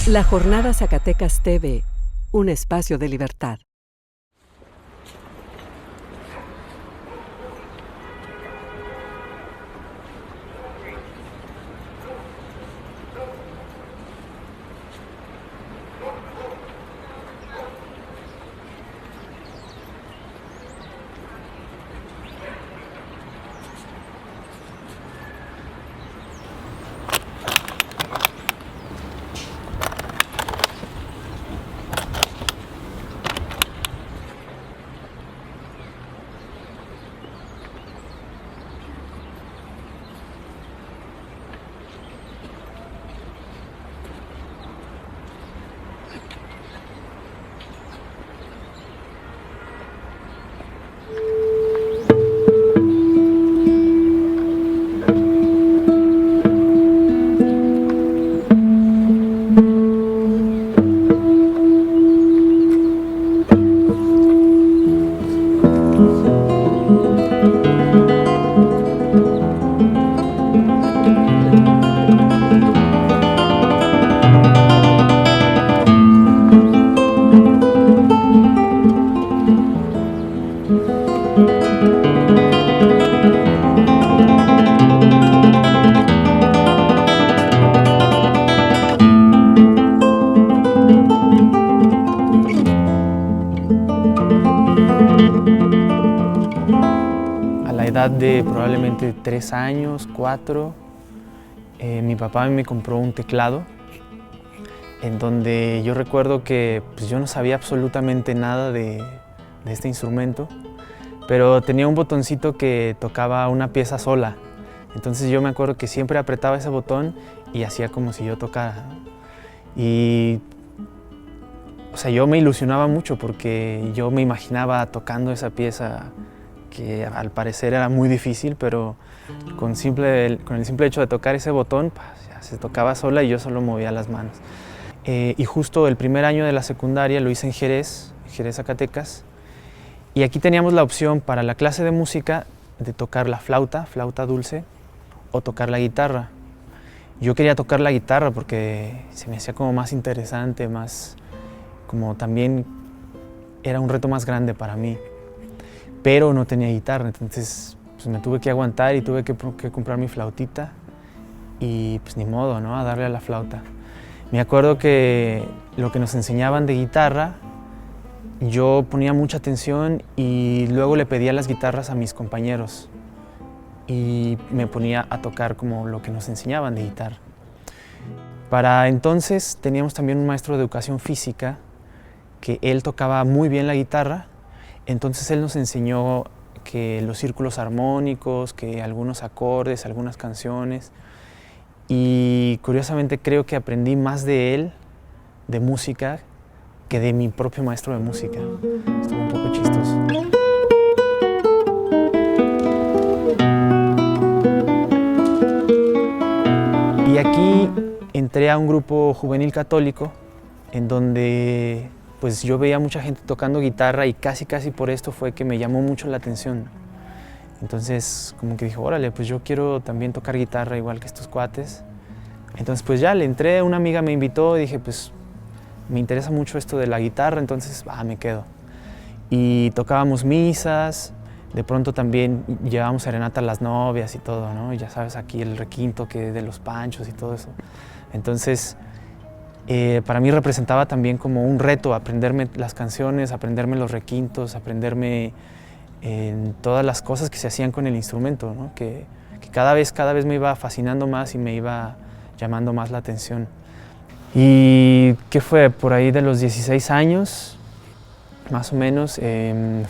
La Jornada Zacatecas TV, un espacio de libertad. A la edad de probablemente 3 años, 4, mi papá me compró un teclado en donde yo recuerdo que pues, yo no sabía absolutamente nada de este instrumento, pero tenía un botoncito que tocaba una pieza sola. Entonces yo me acuerdo que siempre apretaba ese botón y hacía como si yo tocara, ¿no? Y o sea, yo me ilusionaba mucho porque yo me imaginaba tocando esa pieza que al parecer era muy difícil, pero con el simple hecho de tocar ese botón, pues, ya se tocaba sola y yo solo movía las manos. Y justo el primer año de la secundaria lo hice en Jerez, Zacatecas, y aquí teníamos la opción para la clase de música de tocar la flauta dulce, o tocar la guitarra. Yo quería tocar la guitarra porque se me hacía como más interesante, más como también era un reto más grande para mí, pero no tenía guitarra, entonces pues me tuve que aguantar y tuve que comprar mi flautita y pues ni modo, ¿no? A darle a la flauta. Me acuerdo que lo que nos enseñaban de guitarra, yo ponía mucha atención y luego le pedía las guitarras a mis compañeros y me ponía a tocar como lo que nos enseñaban de guitarra. Para entonces teníamos también un maestro de educación física que él tocaba muy bien la guitarra, entonces él nos enseñó que los círculos armónicos, que algunos acordes, algunas canciones, y curiosamente creo que aprendí más de él, de música, que de mi propio maestro de música. Estuvo un poco chistoso. Y aquí entré a un grupo juvenil católico en donde pues yo veía mucha gente tocando guitarra y casi por esto fue que me llamó mucho la atención. Entonces como que dije, órale, pues yo quiero también tocar guitarra igual que estos cuates. Entonces pues ya le entré, una amiga me invitó y dije, pues me interesa mucho esto de la guitarra, entonces me quedo. Y tocábamos misas, de pronto también llevábamos serenata a las novias y todo, ¿no? Ya sabes, aquí el requinto que de los panchos y todo eso. Entonces para mí representaba también como un reto aprenderme las canciones, aprenderme los requintos, aprenderme todas las cosas que se hacían con el instrumento, ¿no? Que cada vez me iba fascinando más y me iba llamando más la atención. Y ¿qué fue? Por ahí de los 16 años, más o menos,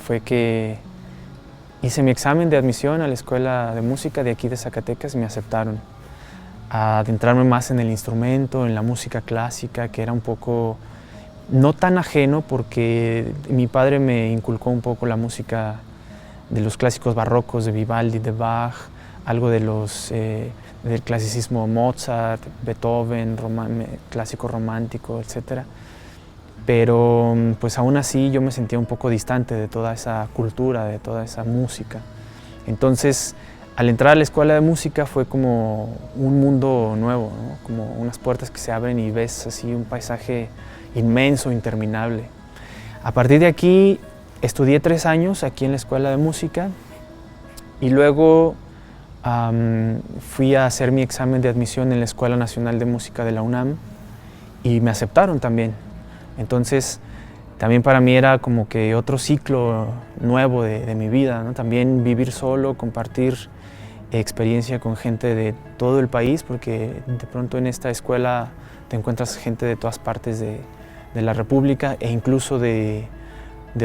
fue que hice mi examen de admisión a la Escuela de Música de aquí de Zacatecas y me aceptaron a adentrarme más en el instrumento, en la música clásica, que era un poco no tan ajeno porque mi padre me inculcó un poco la música de los clásicos barrocos de Vivaldi, de Bach, algo de del clasicismo Mozart, Beethoven, clásico romántico, etc. Pero pues aún así yo me sentía un poco distante de toda esa cultura, de toda esa música. Entonces, al entrar a la escuela de música fue como un mundo nuevo, ¿no? como unas puertas que se abren y ves así un paisaje inmenso, interminable. A partir de aquí estudié 3 años aquí en la Escuela de Música y luego fui a hacer mi examen de admisión en la Escuela Nacional de Música de la UNAM y me aceptaron también. Entonces, también para mí era como que otro ciclo nuevo de mi vida, ¿no? También vivir solo, compartir experiencia con gente de todo el país, porque de pronto en esta escuela te encuentras gente de todas partes de la República e incluso de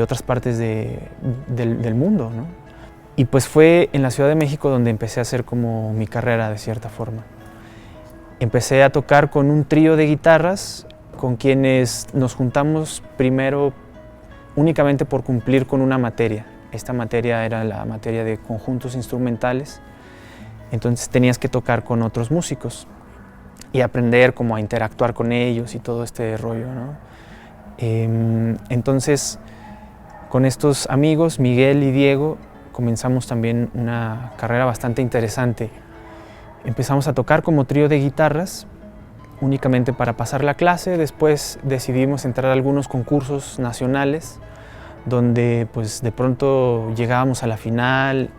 otras partes del mundo, ¿no? Y pues fue en la Ciudad de México donde empecé a hacer como mi carrera de cierta forma. Empecé a tocar con un trío de guitarras con quienes nos juntamos primero únicamente por cumplir con una materia. Esta materia era la materia de conjuntos instrumentales, entonces tenías que tocar con otros músicos y aprender cómo a interactuar con ellos y todo este rollo, ¿no? Entonces, con estos amigos, Miguel y Diego, comenzamos también una carrera bastante interesante. Empezamos a tocar como trío de guitarras, únicamente para pasar la clase. Después decidimos entrar a algunos concursos nacionales, donde pues de pronto llegábamos a la final,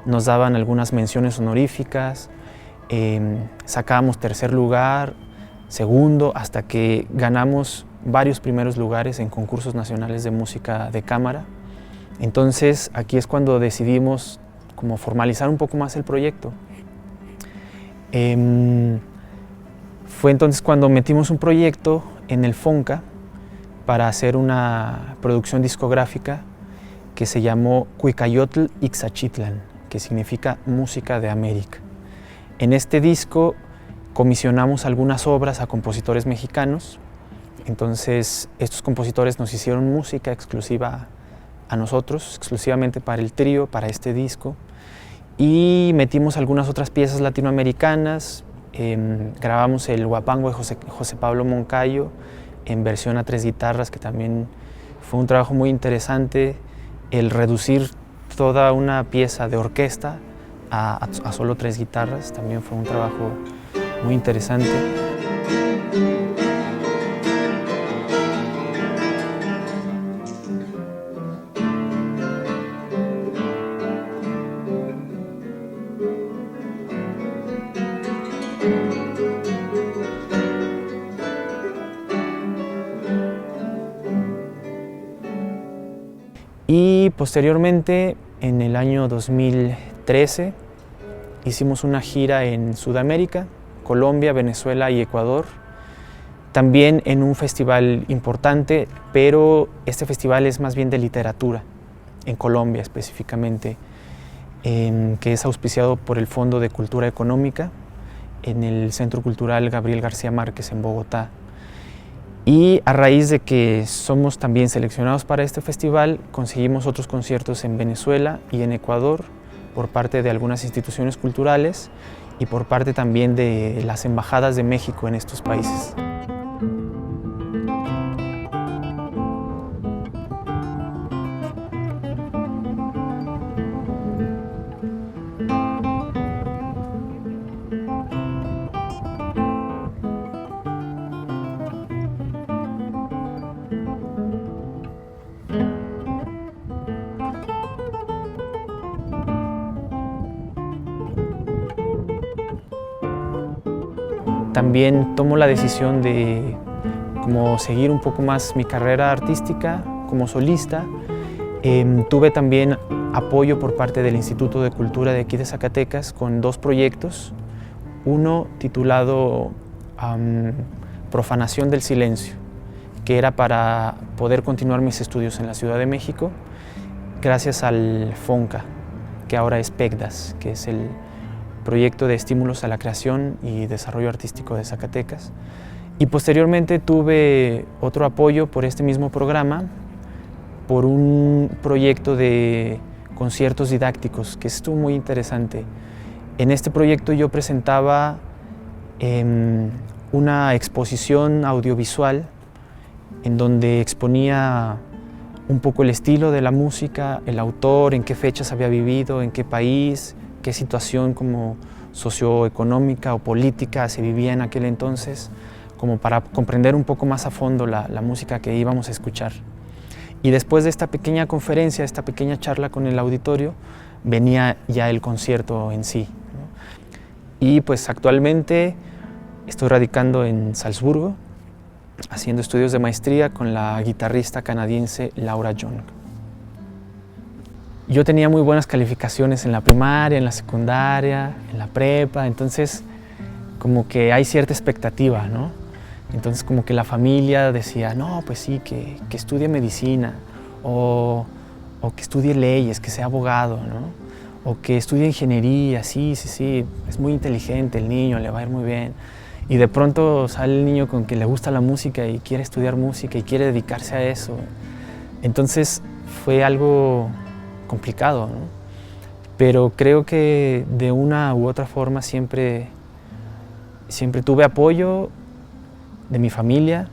nos daban algunas menciones honoríficas, sacábamos 3er lugar, 2º, hasta que ganamos varios primeros lugares en concursos nacionales de música de cámara. Entonces aquí es cuando decidimos como formalizar un poco más el proyecto. Fue entonces cuando metimos un proyecto en el FONCA para hacer una producción discográfica que se llamó Cuicayotl Ixachitlan, que significa Música de América. En este disco comisionamos algunas obras a compositores mexicanos. Entonces estos compositores nos hicieron música exclusiva a nosotros, exclusivamente para el trío, para este disco, y metimos algunas otras piezas latinoamericanas. Grabamos el Huapango de José Pablo Moncayo en versión a 3 guitarras, que también fue un trabajo muy interesante, el reducir toda una pieza de orquesta a solo 3 guitarras, también fue un trabajo muy interesante. Y posteriormente, en el año 2013, hicimos una gira en Sudamérica, Colombia, Venezuela y Ecuador, también en un festival importante, pero este festival es más bien de literatura, en Colombia específicamente, que es auspiciado por el Fondo de Cultura Económica en el Centro Cultural Gabriel García Márquez en Bogotá. Y a raíz de que somos también seleccionados para este festival, conseguimos otros conciertos en Venezuela y en Ecuador por parte de algunas instituciones culturales y por parte también de las embajadas de México en estos países. También tomo la decisión de como seguir un poco más mi carrera artística como solista. Tuve también apoyo por parte del Instituto de Cultura de aquí de Zacatecas con 2 proyectos. Uno titulado Profanación del Silencio, que era para poder continuar mis estudios en la Ciudad de México gracias al FONCA, que ahora es PECDAS, que es el proyecto de estímulos a la creación y desarrollo artístico de Zacatecas. Y posteriormente tuve otro apoyo por este mismo programa, por un proyecto de conciertos didácticos, que estuvo muy interesante. En este proyecto yo presentaba una exposición audiovisual en donde exponía un poco el estilo de la música, el autor, en qué fechas había vivido, en qué país, qué situación como socioeconómica o política se vivía en aquel entonces, como para comprender un poco más a fondo la música que íbamos a escuchar. Y después de esta pequeña conferencia, esta pequeña charla con el auditorio, venía ya el concierto en sí, ¿no? Y pues actualmente estoy radicando en Salzburgo, haciendo estudios de maestría con la guitarrista canadiense Laura Young. Yo tenía muy buenas calificaciones en la primaria, en la secundaria, en la prepa, entonces como que hay cierta expectativa, ¿no? Entonces como que la familia decía, no, pues sí, que estudie medicina o que estudie leyes, que sea abogado, ¿no? O que estudie ingeniería, sí, es muy inteligente el niño, le va a ir muy bien. Y de pronto sale el niño con que le gusta la música y quiere estudiar música y quiere dedicarse a eso. Entonces fue algo complicado, ¿no? Pero creo que de una u otra forma siempre tuve apoyo de mi familia,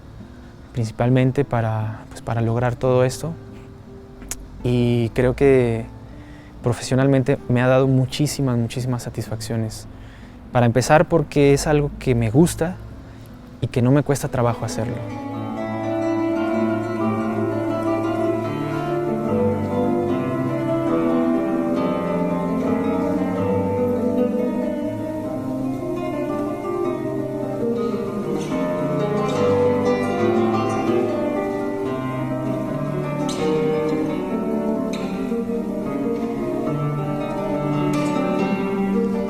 principalmente para lograr todo esto. Y creo que profesionalmente me ha dado muchísimas satisfacciones. Para empezar, porque es algo que me gusta y que no me cuesta trabajo hacerlo.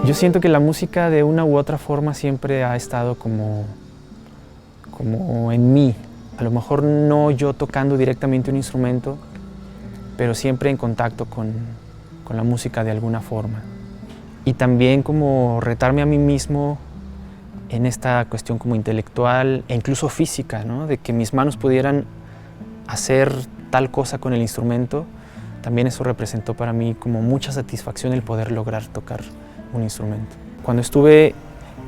Yo siento que la música de una u otra forma siempre ha estado como en mí. A lo mejor no yo tocando directamente un instrumento, pero siempre en contacto con la música de alguna forma. Y también como retarme a mí mismo en esta cuestión como intelectual e incluso física, ¿no? De que mis manos pudieran hacer tal cosa con el instrumento. También eso representó para mí como mucha satisfacción el poder lograr tocar un instrumento. Cuando estuve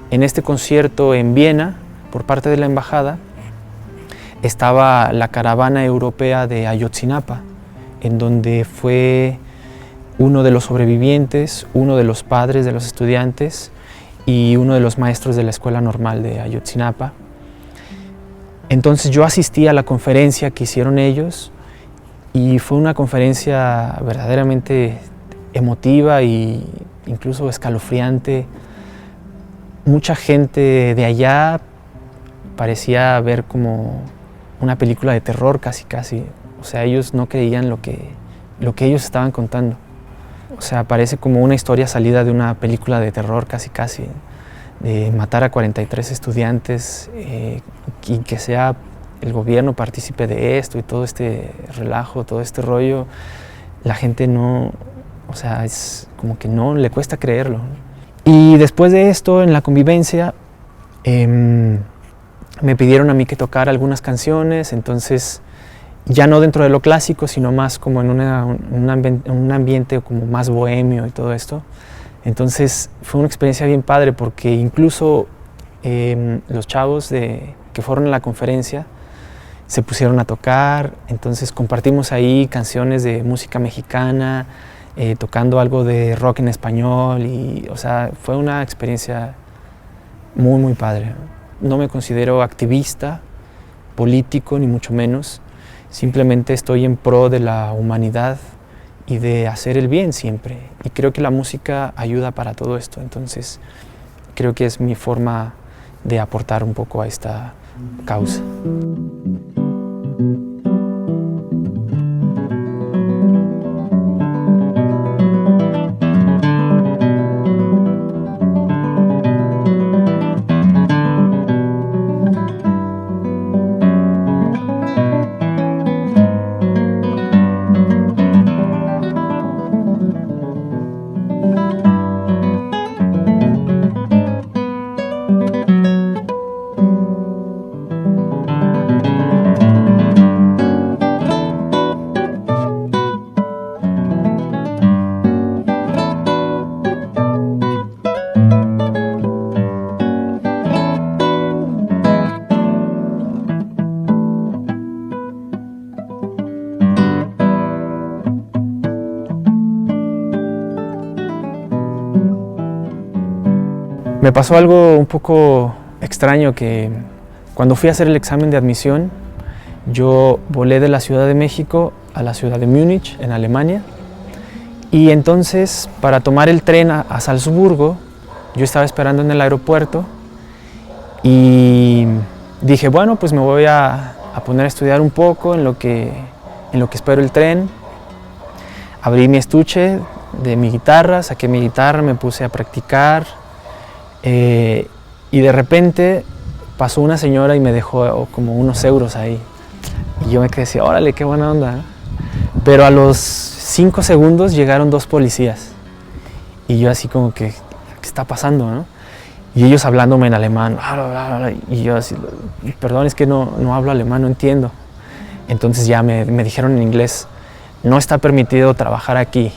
en este concierto en Viena, por parte de la embajada, estaba la caravana europea de Ayotzinapa, en donde fue uno de los sobrevivientes, uno de los padres de los estudiantes y uno de los maestros de la Escuela Normal de Ayotzinapa. Entonces yo asistí a la conferencia que hicieron ellos y fue una conferencia verdaderamente emotiva y incluso escalofriante. Mucha gente de allá parecía ver como una película de terror casi. O sea, ellos no creían lo que ellos estaban contando. O sea, parece como una historia salida de una película de terror casi, de matar a 43 estudiantes y que sea el gobierno partícipe de esto y todo este relajo, todo este rollo. La gente no, o sea, es como que no le cuesta creerlo. Y después de esto, en la convivencia, me pidieron a mí que tocara algunas canciones, entonces ya no dentro de lo clásico, sino más como en un ambiente como más bohemio y todo esto. Entonces fue una experiencia bien padre porque incluso los chavos que fueron a la conferencia se pusieron a tocar, entonces compartimos ahí canciones de música mexicana, tocando algo de rock en español y, o sea, fue una experiencia muy padre. No me considero activista, político, ni mucho menos. Simplemente estoy en pro de la humanidad y de hacer el bien siempre. Y creo que la música ayuda para todo esto. Entonces, creo que es mi forma de aportar un poco a esta causa. Me pasó algo un poco extraño, que cuando fui a hacer el examen de admisión, yo volé de la Ciudad de México a la ciudad de Múnich, en Alemania, y entonces para tomar el tren a Salzburgo, yo estaba esperando en el aeropuerto y dije, bueno, pues me voy a poner a estudiar un poco en lo que espero el tren. Abrí mi estuche de mi guitarra, saqué mi guitarra, me puse a practicar y de repente pasó una señora y me dejó como unos euros ahí. Y yo me quedé así, órale, qué buena onda, ¿no? Pero a los 5 segundos llegaron 2 policías y yo así como que, ¿qué está pasando, no? Y ellos hablándome en alemán, y yo así, perdón, es que no hablo alemán, no entiendo. Entonces ya me dijeron en inglés, no está permitido trabajar aquí.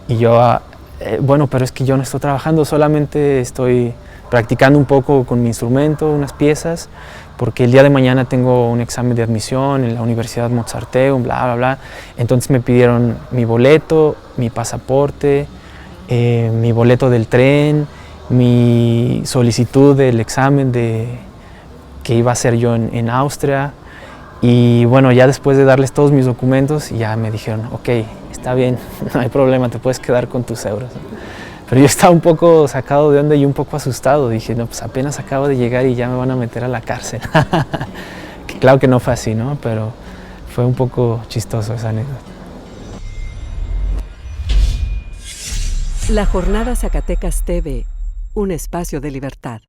Y yo, bueno, pero es que yo no estoy trabajando, solamente estoy practicando un poco con mi instrumento, unas piezas, porque el día de mañana tengo un examen de admisión en la Universidad Mozarteum, bla, bla, bla. Entonces me pidieron mi boleto, mi pasaporte, mi boleto del tren, mi solicitud del examen que iba a hacer yo en Austria. Y bueno, ya después de darles todos mis documentos, ya me dijeron, ok, está bien, no hay problema, te puedes quedar con tus euros. Pero yo estaba un poco sacado de onda y un poco asustado. Dije, no, pues apenas acabo de llegar y ya me van a meter a la cárcel. Que claro que no fue así, ¿no? Pero fue un poco chistoso esa anécdota. La Jornada Zacatecas TV, un espacio de libertad.